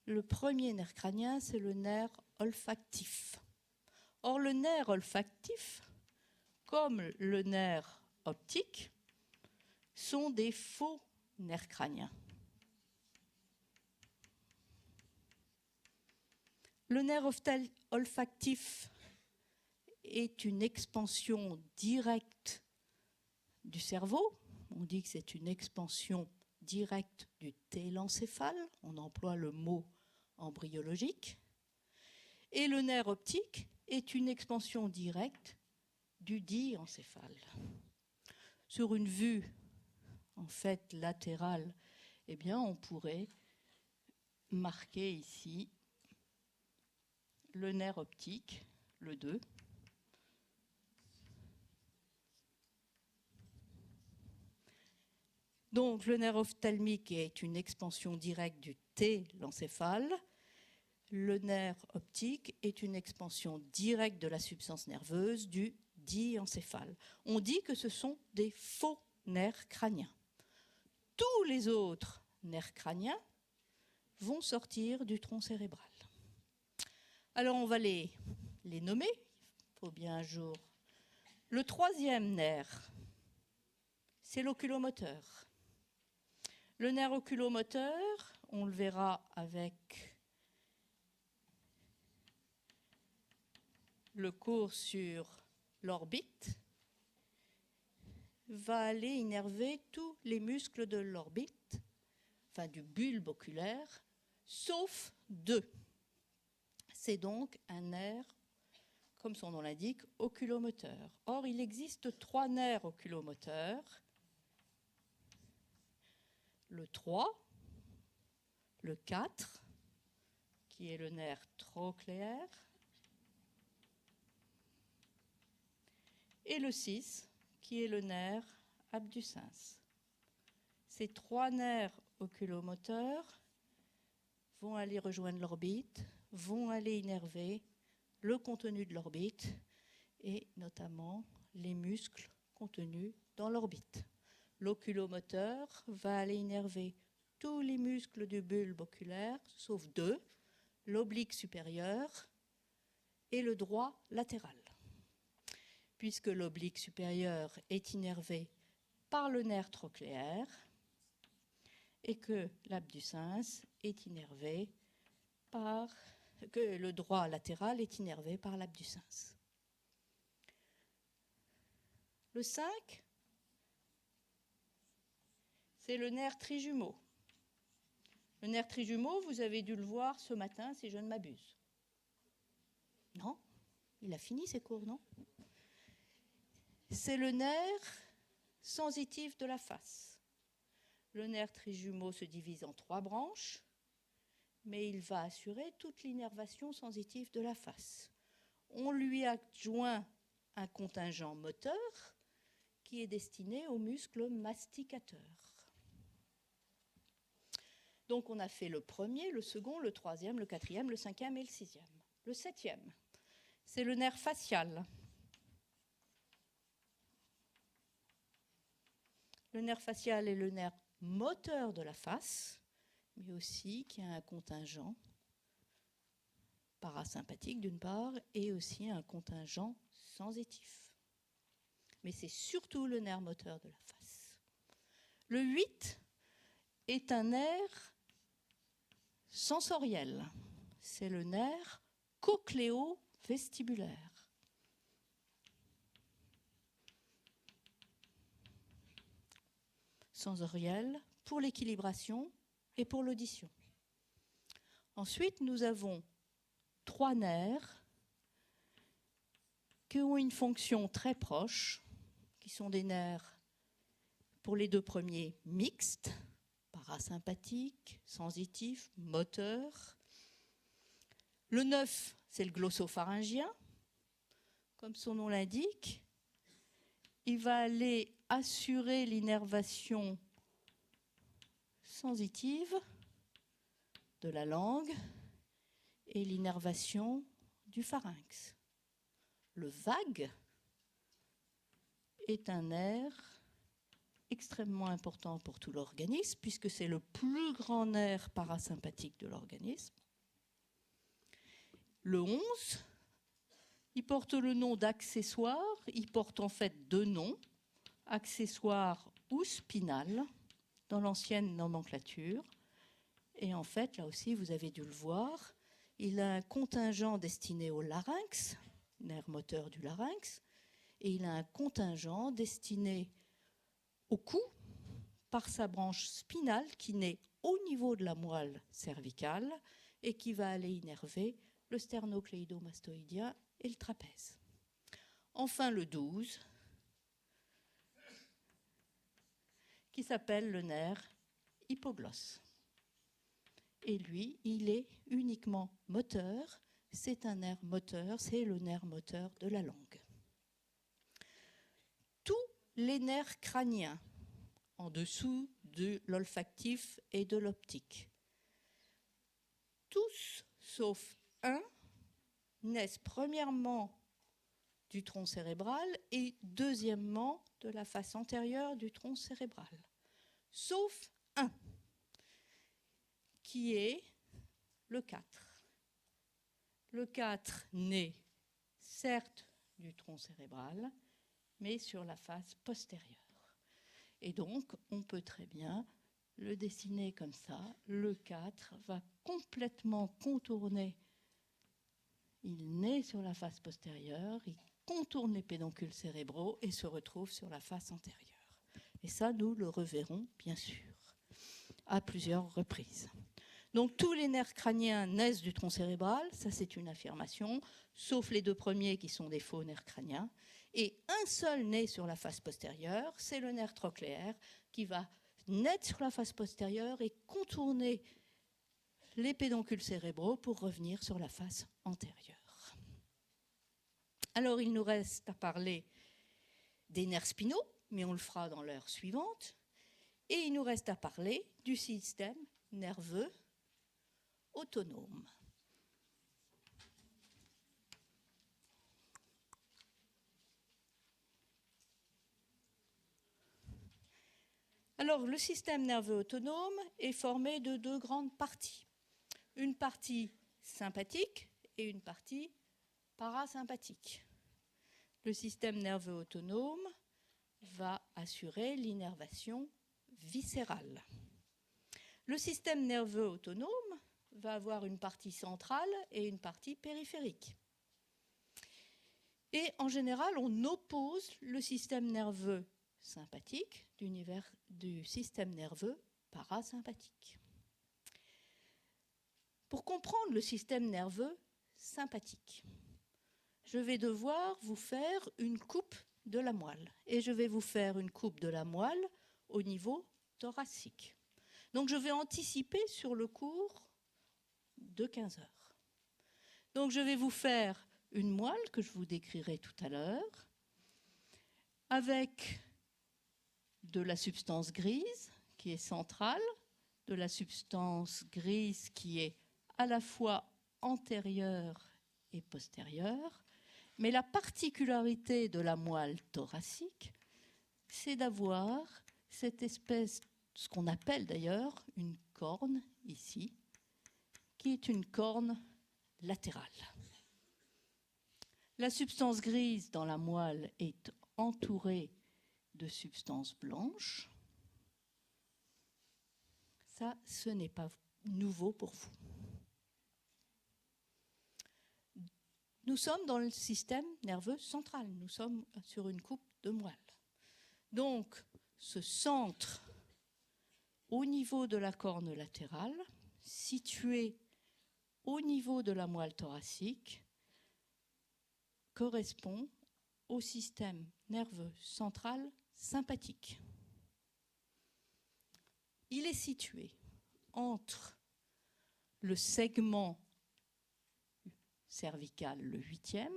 Le premier nerf crânien, c'est le nerf olfactif. Or, le nerf olfactif, comme le nerf optique, sont des faux nerfs crâniens. Le nerf olfactif est une expansion directe du cerveau. On dit que c'est une expansion directe du télencéphale. On emploie le mot embryologique. Et le nerf optique est une expansion directe du diencéphale. Sur une vue, en fait, latérale, eh bien, on pourrait marquer ici le nerf optique, le 2. Donc, le nerf ophtalmique est une expansion directe du télencéphale. Le nerf optique est une expansion directe de la substance nerveuse du diencéphale. On dit que ce sont des faux nerfs crâniens. Tous les autres nerfs crâniens vont sortir du tronc cérébral. Alors, on va les nommer. Il faut bien un jour. Le troisième nerf, c'est l'oculomoteur. Le nerf oculomoteur, on le verra avec le cours sur l'orbite, va aller innerver tous les muscles de l'orbite, enfin du bulbe oculaire, sauf 2. C'est donc un nerf, comme son nom l'indique, oculomoteur. Or, il existe 3 nerfs oculomoteurs. Le 3, le 4, qui est le nerf trochléaire, et le 6, qui est le nerf abducens. Ces 3 nerfs oculomoteurs vont aller rejoindre l'orbite, vont aller innerver le contenu de l'orbite et notamment les muscles contenus dans l'orbite. L'oculomoteur va aller innerver tous les muscles du bulbe oculaire, sauf 2, l'oblique supérieur et le droit latéral. Puisque l'oblique supérieur est innervé par le nerf trochléaire et que l'abducens est innervé par, que le droit latéral est innervé par l'abducens. Le 5, c'est le nerf trijumeau. Le nerf trijumeau, vous avez dû le voir ce matin, si je ne m'abuse. Non? Il a fini ses cours, non? C'est le nerf sensitif de la face. Le nerf trijumeau se divise en 3 branches, mais il va assurer toute l'innervation sensitive de la face. On lui adjoint un contingent moteur qui est destiné aux muscles masticateurs. Donc on a fait le premier, le second, le troisième, le quatrième, le cinquième et le sixième. Le 7e, c'est le nerf facial. Le nerf facial est le nerf moteur de la face, mais aussi qui a un contingent parasympathique d'une part et aussi un contingent sensitif. Mais c'est surtout le nerf moteur de la face. Le 8 est un nerf sensoriel. C'est le nerf cochléo-vestibulaire. Sensoriel pour l'équilibration et pour l'audition. Ensuite, nous avons 3 nerfs qui ont une fonction très proche, qui sont des nerfs, pour les 2 premiers, mixtes, parasympathiques, sensitifs, moteurs. Le 9, c'est le glossopharyngien. Comme son nom l'indique, il va aller assurer l'innervation sensitive de la langue et l'innervation du pharynx. le vague, est un nerf extrêmement important pour tout l'organisme, puisque c'est le plus grand nerf parasympathique de l'organisme. Le 11, il porte le nom d'accessoire. Il porte en fait deux noms, accessoire ou spinal, dans l'ancienne nomenclature. Et en fait, là aussi, vous avez dû le voir, il a un contingent destiné au larynx, nerf moteur du larynx, et il a un contingent destiné au cou par sa branche spinale qui naît au niveau de la moelle cervicale et qui va aller innerver le sternocléido-mastoïdien et le trapèze. Enfin, le 12, qui s'appelle le nerf hypoglosse. Et lui, il est uniquement moteur. C'est un nerf moteur, c'est le nerf moteur de la langue. Tous les nerfs crâniens, en dessous de l'olfactif et de l'optique, tous, sauf un, naissent premièrement du tronc cérébral et deuxièmement de la face antérieure du tronc cérébral. Sauf un, qui est le 4. Le 4 naît certes du tronc cérébral, mais sur la face postérieure. Et donc, on peut très bien le dessiner comme ça. Le 4 va complètement contourner. Il naît sur la face postérieure, il contourne les pédoncules cérébraux et se retrouve sur la face antérieure. Et ça, nous le reverrons, bien sûr, à plusieurs reprises. Donc, tous les nerfs crâniens naissent du tronc cérébral, ça c'est une affirmation, sauf les deux premiers qui sont des faux nerfs crâniens. Et un seul naît sur la face postérieure, c'est le nerf trochléaire qui va naître sur la face postérieure et contourner les pédoncules cérébraux pour revenir sur la face antérieure. Alors, il nous reste à parler des nerfs spinaux, mais on le fera dans l'heure suivante. Et il nous reste à parler du système nerveux autonome. Alors, le système nerveux autonome est formé de deux grandes parties. Une partie sympathique et une partie parasympathique. Le système nerveux autonome va assurer l'innervation viscérale. Le système nerveux autonome va avoir une partie centrale et une partie périphérique. Et en général, on oppose le système nerveux sympathique du système nerveux parasympathique. Pour comprendre le système nerveux sympathique, je vais devoir vous faire une coupe de la moelle. Et je vais vous faire une coupe de la moelle au niveau thoracique. Donc je vais anticiper sur le cours de 15 heures. Donc je vais vous faire une moelle que je vous décrirai tout à l'heure avec de la substance grise qui est centrale, de la substance grise qui est à la fois antérieure et postérieure. Mais la particularité de la moelle thoracique, c'est d'avoir cette espèce, ce qu'on appelle d'ailleurs une corne ici, qui est une corne latérale. La substance grise dans la moelle est entourée de substances blanches. Ça, ce n'est pas nouveau pour vous. Nous sommes dans le système nerveux central. Nous sommes sur une coupe de moelle. Donc, ce centre au niveau de la corne latérale, situé au niveau de la moelle thoracique, correspond au système nerveux central sympathique. Il est situé entre le segment cervical, le 8e,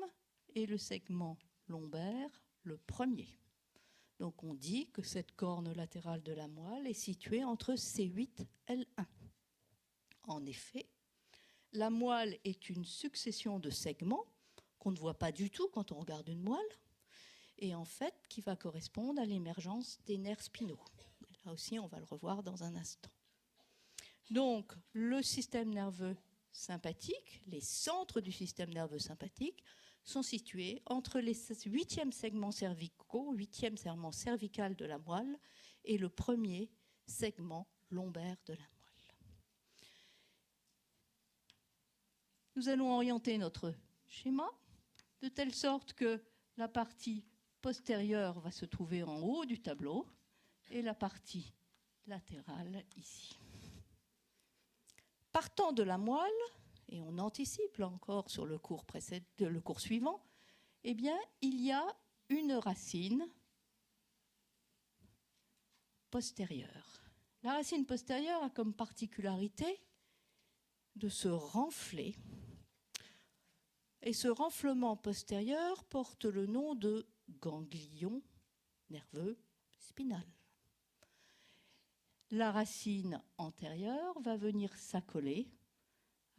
et le segment lombaire, le 1er. Donc on dit que cette corne latérale de la moelle est située entre C8 et L1. En effet, la moelle est une succession de segments qu'on ne voit pas du tout quand on regarde une moelle, et en fait qui va correspondre à l'émergence des nerfs spinaux. Là aussi, on va le revoir dans un instant. Donc, le système nerveux sympathique, les centres du système nerveux sympathique, sont situés entre les 8e segments cervicaux, 8e segment cervical de la moelle, et le premier segment lombaire de la moelle. Nous allons orienter notre schéma de telle sorte que la partie postérieure va se trouver en haut du tableau et la partie latérale ici. Partant de la moelle, et on anticipe là encore sur le cours suivant, eh bien, il y a une racine postérieure. La racine postérieure a comme particularité de se renfler. Et ce renflement postérieur porte le nom de ganglion nerveux spinal. La racine antérieure va venir s'accoler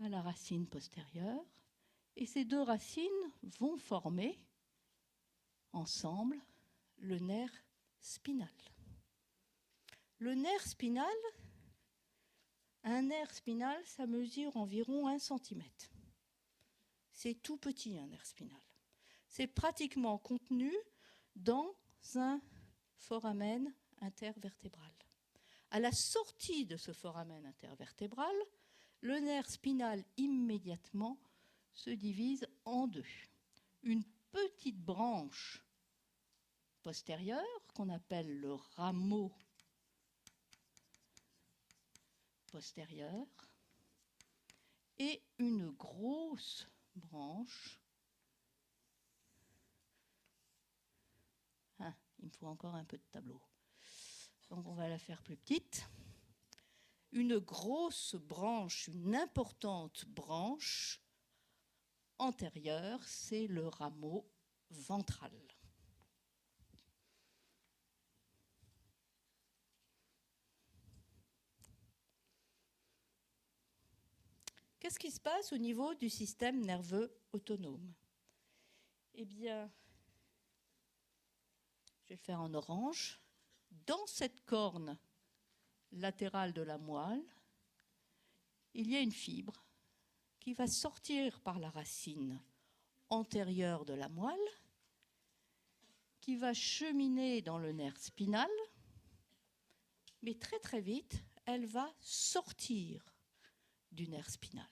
à la racine postérieure et ces deux racines vont former ensemble le nerf spinal. Le nerf spinal, un nerf spinal, ça mesure environ 1 cm. C'est tout petit, un nerf spinal. C'est pratiquement contenu dans un foramen intervertébral. À la sortie de ce foramen intervertébral, le nerf spinal immédiatement se divise en deux. Une petite branche postérieure qu'on appelle le rameau postérieur et une grosse branche. Ah, il me faut encore un peu de tableau. Donc on va la faire plus petite. Une grosse branche, une importante branche antérieure, c'est le rameau ventral. Qu'est-ce qui se passe au niveau du système nerveux autonome? Eh bien, je vais le faire en orange. Dans cette corne latérale de la moelle, il y a une fibre qui va sortir par la racine antérieure de la moelle, qui va cheminer dans le nerf spinal, mais très très vite, elle va sortir du nerf spinal.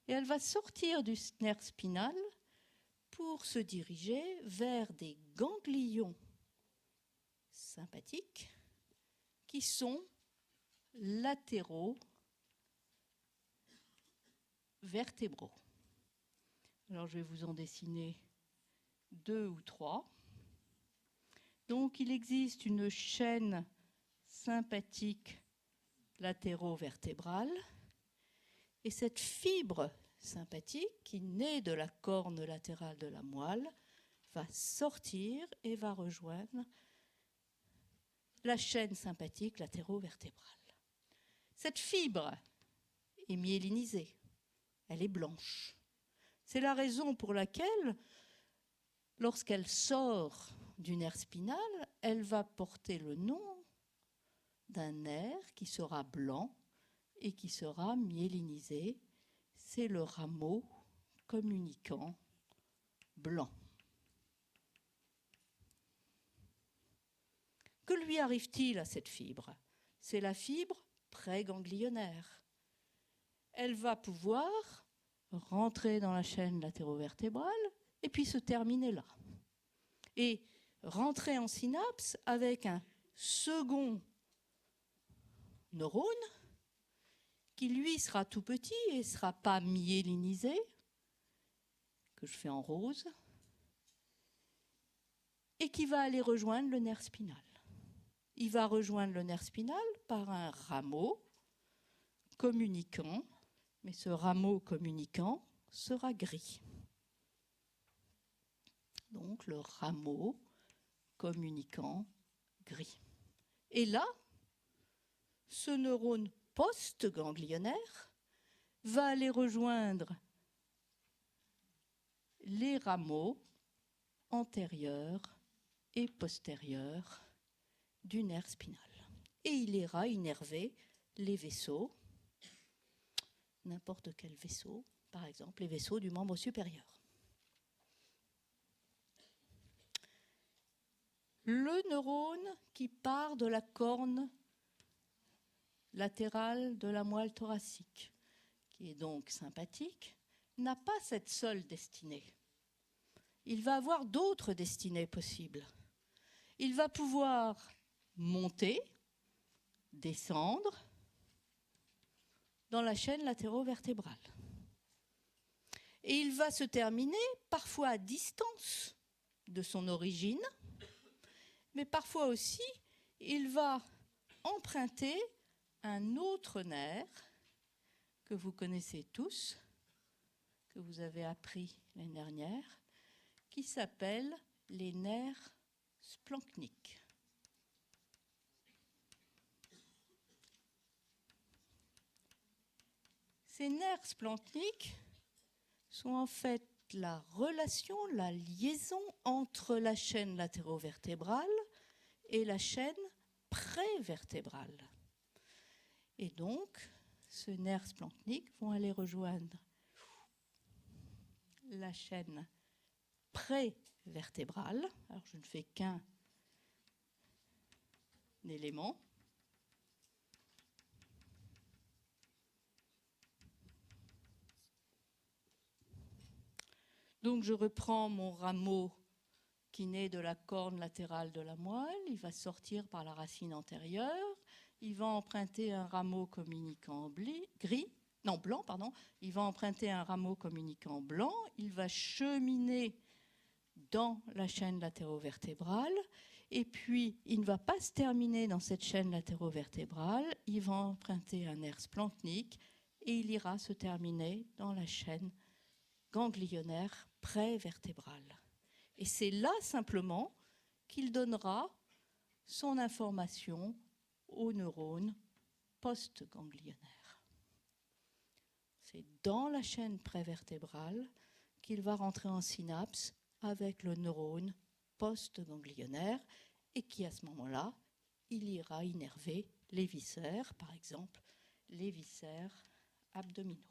Et elle va sortir du nerf spinal pour se diriger vers des ganglions sympathiques qui sont latéraux vertébraux. Alors je vais vous en dessiner 2 ou 3. Donc il existe une chaîne sympathique latéro-vertébrale et cette fibre sympathique qui naît de la corne latérale de la moelle va sortir et va rejoindre la chaîne sympathique latéro-vertébrale. Cette fibre est myélinisée, elle est blanche. C'est la raison pour laquelle, lorsqu'elle sort du nerf spinal, elle va porter le nom d'un nerf qui sera blanc et qui sera myélinisé. C'est le rameau communicant blanc. Que lui arrive-t-il à cette fibre? C'est la fibre préganglionnaire. Elle va pouvoir rentrer dans la chaîne latéro-vertébrale et puis se terminer là. Et rentrer en synapse avec un second neurone qui, lui, sera tout petit et ne sera pas myélinisé, que je fais en rose, et qui va aller rejoindre le nerf spinal. Il va rejoindre le nerf spinal par un rameau communicant, mais ce rameau communicant sera gris. Donc le rameau communicant gris. Et là, ce neurone post-ganglionnaire va aller rejoindre les rameaux antérieurs et postérieurs du nerf spinal. Et il ira innerver les vaisseaux, n'importe quel vaisseau, par exemple les vaisseaux du membre supérieur. Le neurone qui part de la corne latérale de la moelle thoracique, qui est donc sympathique, n'a pas cette seule destinée. Il va avoir d'autres destinées possibles. Il va pouvoir monter, descendre dans la chaîne latéro-vertébrale. Et il va se terminer parfois à distance de son origine, mais parfois aussi, il va emprunter un autre nerf que vous connaissez tous, que vous avez appris l'année dernière, qui s'appelle les nerfs splanchniques. Ces nerfs splanchniques sont en fait la relation, la liaison entre la chaîne latéro-vertébrale et la chaîne prévertébrale. Et donc, ce nerf splanchnique vont aller rejoindre la chaîne prévertébrale. Alors, je ne fais qu'un élément. Donc, je reprends mon rameau qui naît de la corne latérale de la moelle. Il va sortir par la racine antérieure. Il va emprunter un rameau communicant blanc. Il va emprunter un rameau communicant blanc. Il va cheminer dans la chaîne latéro-vertébrale. Et puis, il ne va pas se terminer dans cette chaîne latéro-vertébrale. Il va emprunter un nerf splanchnique et il ira se terminer dans la chaîne ganglionnaire prévertébrale. Et c'est là simplement qu'il donnera son information aux neurones post-ganglionnaires. C'est dans la chaîne prévertébrale qu'il va rentrer en synapse avec le neurone post-ganglionnaire et qui, à ce moment-là, il ira innerver les viscères, par exemple, les viscères abdominaux.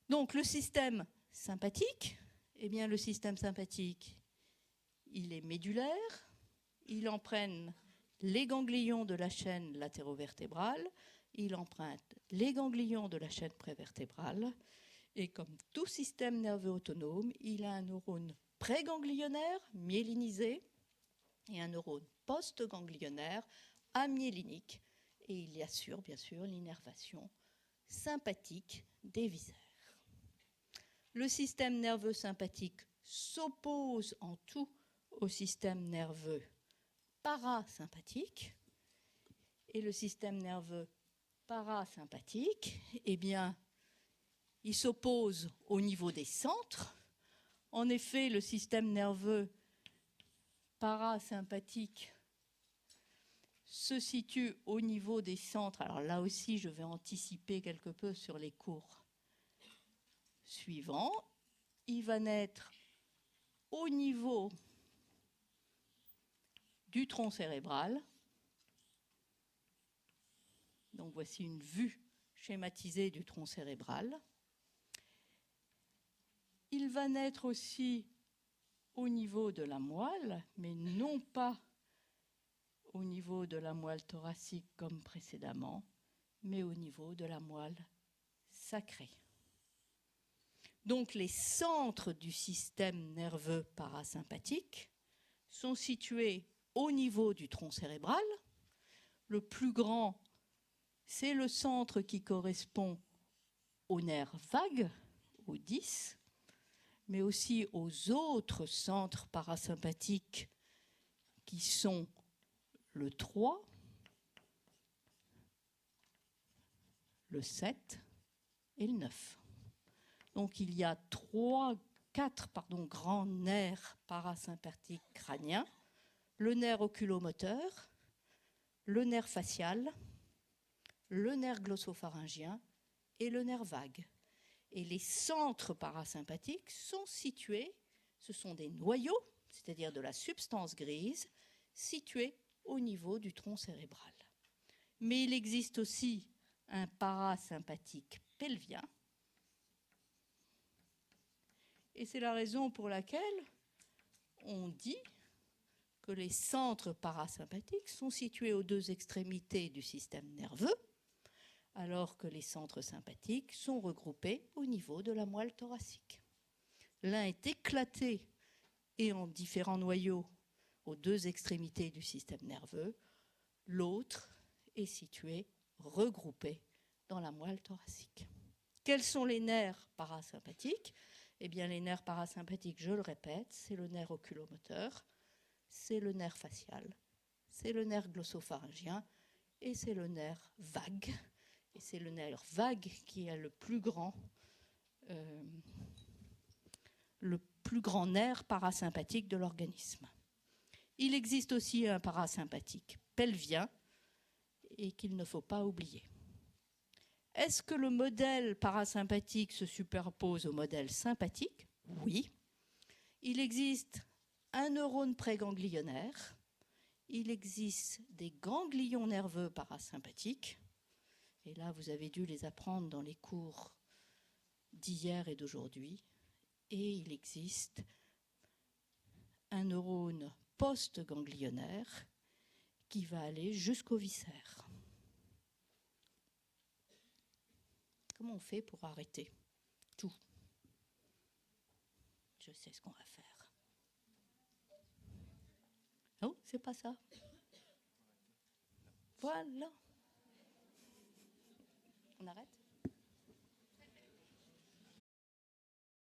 Donc, le système sympathique, eh bien, le système sympathique, il est médulaire, il emprunte les ganglions de la chaîne latéro-vertébrale, il emprunte les ganglions de la chaîne prévertébrale, et comme tout système nerveux autonome, il a un neurone préganglionnaire, myélinisé, et un neurone post-ganglionnaire, amyélinique, et il assure bien sûr l'innervation sympathique des viscères. Le système nerveux sympathique s'oppose en tout au système nerveux parasympathique. Et le système nerveux parasympathique, eh bien, il s'oppose au niveau des centres. En effet, le système nerveux parasympathique se situe au niveau des centres. Alors là aussi, je vais anticiper quelque peu sur les cours suivants. Il va naître au niveau du tronc cérébral. Donc voici une vue schématisée du tronc cérébral. Il va naître aussi au niveau de la moelle, mais non pas au niveau de la moelle thoracique comme précédemment, mais au niveau de la moelle sacrée. Donc les centres du système nerveux parasympathique sont situés au niveau du tronc cérébral. Le plus grand, c'est le centre qui correspond au nerf vague, au 10, mais aussi aux autres centres parasympathiques qui sont le 3, le 7 et le 9. Donc il y a 4 grands nerfs parasympathiques crâniens, le nerf oculomoteur, le nerf facial, le nerf glossopharyngien et le nerf vague. Et les centres parasympathiques sont situés, ce sont des noyaux, c'est-à-dire de la substance grise, situés au niveau du tronc cérébral. Mais il existe aussi un parasympathique pelvien. Et c'est la raison pour laquelle on dit que les centres parasympathiques sont situés aux deux extrémités du système nerveux, alors que les centres sympathiques sont regroupés au niveau de la moelle thoracique. L'un est éclaté et en différents noyaux aux deux extrémités du système nerveux, l'autre est situé, regroupé dans la moelle thoracique. Quels sont les nerfs parasympathiques ? Eh bien, les nerfs parasympathiques, je le répète, c'est le nerf oculomoteur, c'est le nerf facial, c'est le nerf glossopharyngien et c'est le nerf vague. Et c'est le nerf vague qui est le plus grand nerf parasympathique de l'organisme. Il existe aussi un parasympathique pelvien et qu'il ne faut pas oublier. Est-ce que le modèle parasympathique se superpose au modèle sympathique ? Oui. Il existe un neurone préganglionnaire, il existe des ganglions nerveux parasympathiques, et là vous avez dû les apprendre dans les cours d'hier et d'aujourd'hui, et il existe un neurone post-ganglionnaire qui va aller jusqu'au viscère. Comment on fait pour arrêter tout ? Je sais ce qu'on va faire. Oh, c'est pas ça. Voilà. On arrête ?